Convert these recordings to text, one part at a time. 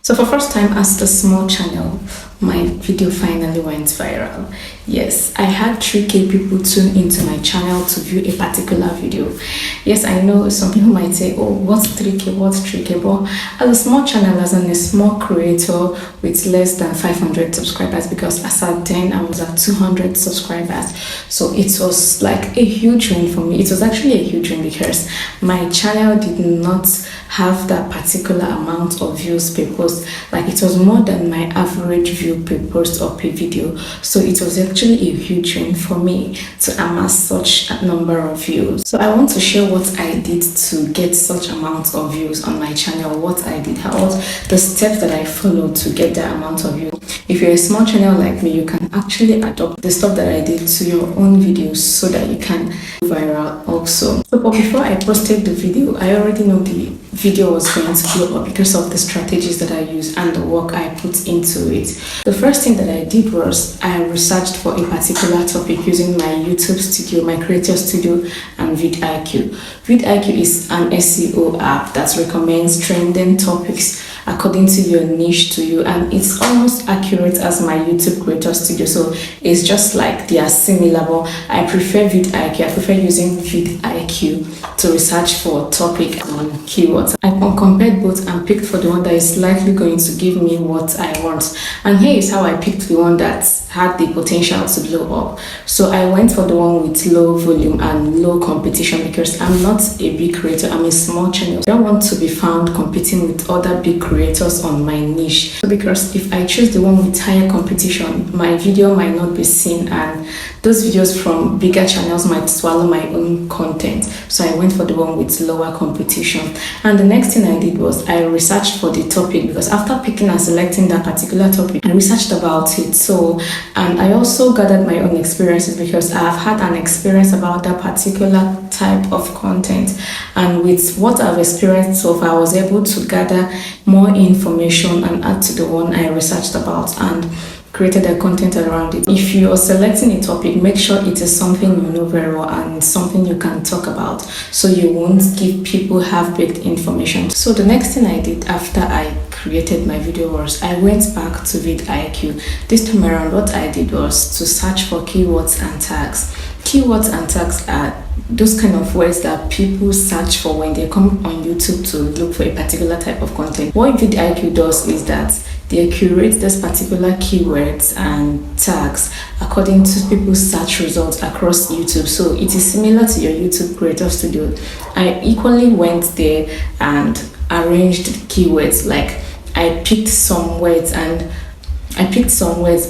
So for first time as a small channel, my video finally went viral. Yes, I had 3K people tune into my channel to view a particular video. Yes, I know some people might say, oh, what's 3K, what's 3K? But as a small channel, as a small creator with less than 500 subscribers, because as at then I was at 200 subscribers. So it was like a huge win for me. It was actually a huge win because my channel did not have that particular amount of views per post. Like it was more than my average view per post or per video. So it was actually a huge win for me to amass such a number of views. So I want to share what I did to get such amount of views on my channel, what I did, how the steps that I followed to get that amount of views. If you're a small channel like me, you can actually adopt the stuff that I did to your own videos so that you can go viral also. So but before I posted the video, I already know the video was going to blow up because of the strategies that I used and the work I put into it. The first thing that I did was I researched for a particular topic using my YouTube studio, my creator studio, and vidIQ. vidIQ is an SEO app that recommends trending topics according to your niche to you, and it's almost accurate as my YouTube creator studio. So it's just like they are similar, but I prefer vidIQ. I prefer using vidIQ to research for topic and keywords. I compared both and picked for the one that is likely going to give me what I want. And here is how I picked the one that had the potential to blow up. So I went for the one with low volume and low competition because I'm not a big creator, I'm a small channel. I don't want to be found competing with other big creators on my niche. So because if I choose the one with higher competition, my video might not be seen and those videos from bigger channels might swallow my own content. So I went for the one with lower competition. And the next thing I did was I researched for the topic, because after picking and selecting that particular topic, I researched about it. So, and I also gathered my own experiences because I have had an experience about that particular type of content. And with what I've experienced so far, I was able to gather more information and add to the one I researched about and created a content around it. If you are selecting a topic, make sure it is something you know very well and something you can talk about, so you won't give people half-baked information. So the next thing I did after I created my video was I went back to vidIQ. This time around, what I did was to search for keywords and tags. Keywords and tags are those kind of words that people search for when they come on YouTube to look for a particular type of content. What vidIQ does is that they curate this particular keywords and tags according to people's search results across YouTube. So it is similar to your YouTube Creator Studio. I equally went there and arranged keywords. Like I picked some words,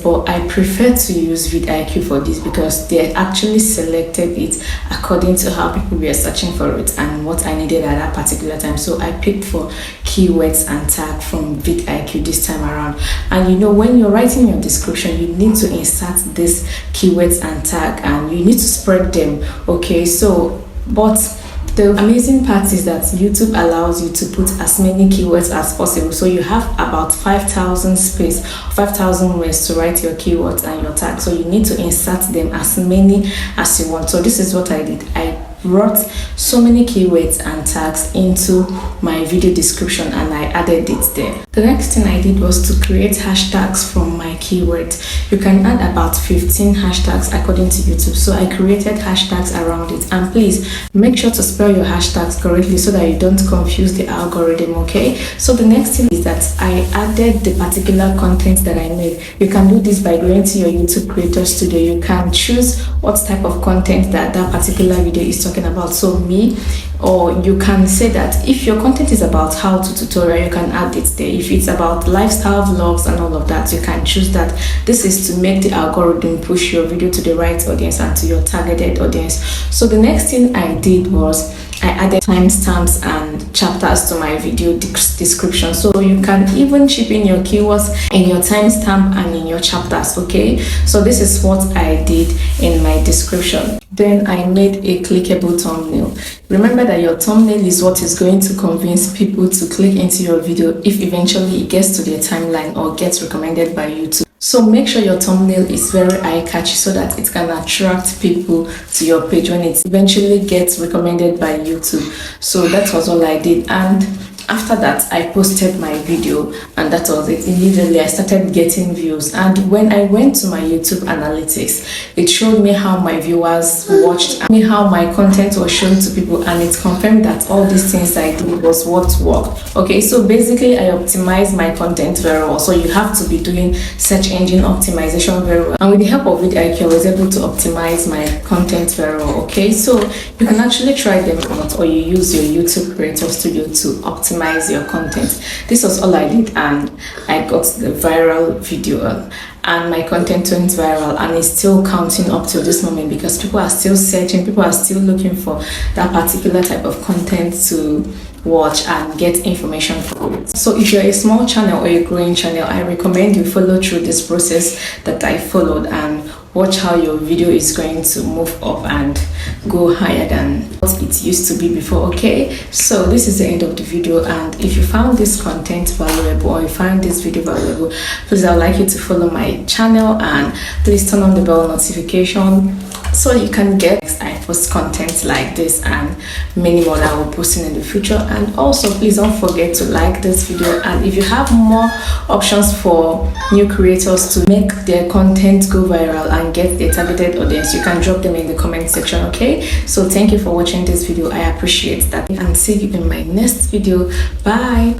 but I prefer to use vidIQ for this because they actually selected it according to how people were searching for it and what I needed at that particular time. So I picked for keywords and tag from vidIQ this time around. And you know, when you're writing your description, you need to insert this keywords and tag and you need to spread them. Okay, so but the amazing part is that YouTube allows you to put as many keywords as possible. So you have about 5,000 words to write your keywords and your tags. So you need to insert them as many as you want. So this is what I did. I brought so many keywords and tags into my video description and I added it there. The next thing I did was to create hashtags from my keywords. You can add about 15 hashtags according to YouTube. So I created hashtags around it, and please make sure to spell your hashtags correctly so that you don't confuse the algorithm. Okay, so the next thing is that I added the particular content that I made. You can do this by going to your YouTube Creator Studio. You can choose what type of content that particular video is talking about. So me, or you can say that if your content is about how-to tutorial, you can add it there. If it's about lifestyle vlogs and all of that, you can choose that. This is to make the algorithm push your video to the right audience and to your targeted audience. So the next thing I did was I added timestamps and chapters to my video description. So you can even chip in your keywords in your timestamp and in your chapters. Okay, so this is what I did in my description. Then I made a clickable thumbnail. Remember that your thumbnail is what is going to convince people to click into your video if eventually it gets to their timeline or gets recommended by YouTube. So make sure your thumbnail is very eye-catchy so that it can attract people to your page when it eventually gets recommended by YouTube. So that was all I did. And After that, I posted my video, and that was it. Immediately I started getting views, and when I went to my YouTube analytics, it showed me how my viewers watched and how my content was shown to people, and it confirmed that all these things I did was what worked. Okay, so basically I optimize my content very well. So you have to be doing search engine optimization very well, and with the help of vidIQ I was able to optimize my content very well. Okay, so you can actually try them out, or you use your YouTube Creator Studio to optimize your content. This was all I did, and I got the viral video, and my content went viral, and it's still counting up to this moment because people are still searching, people are still looking for that particular type of content to watch and get information from it. So if you're a small channel or a growing channel, I recommend you follow through this process that I followed and watch how your video is going to move up and go higher than what it used to be before. Okay, so this is the end of the video, and if you found this content valuable or you found this video valuable, please, I would like you to follow my channel and please turn on the bell notification so you can get I post content like this and many more that I will post in the future. And also, please don't forget to like this video, and if you have more options for new creators to make their content go viral and get a targeted audience, you can drop them in the comment section. Okay, so thank you for watching this video. I appreciate that, and see you in my next video. Bye.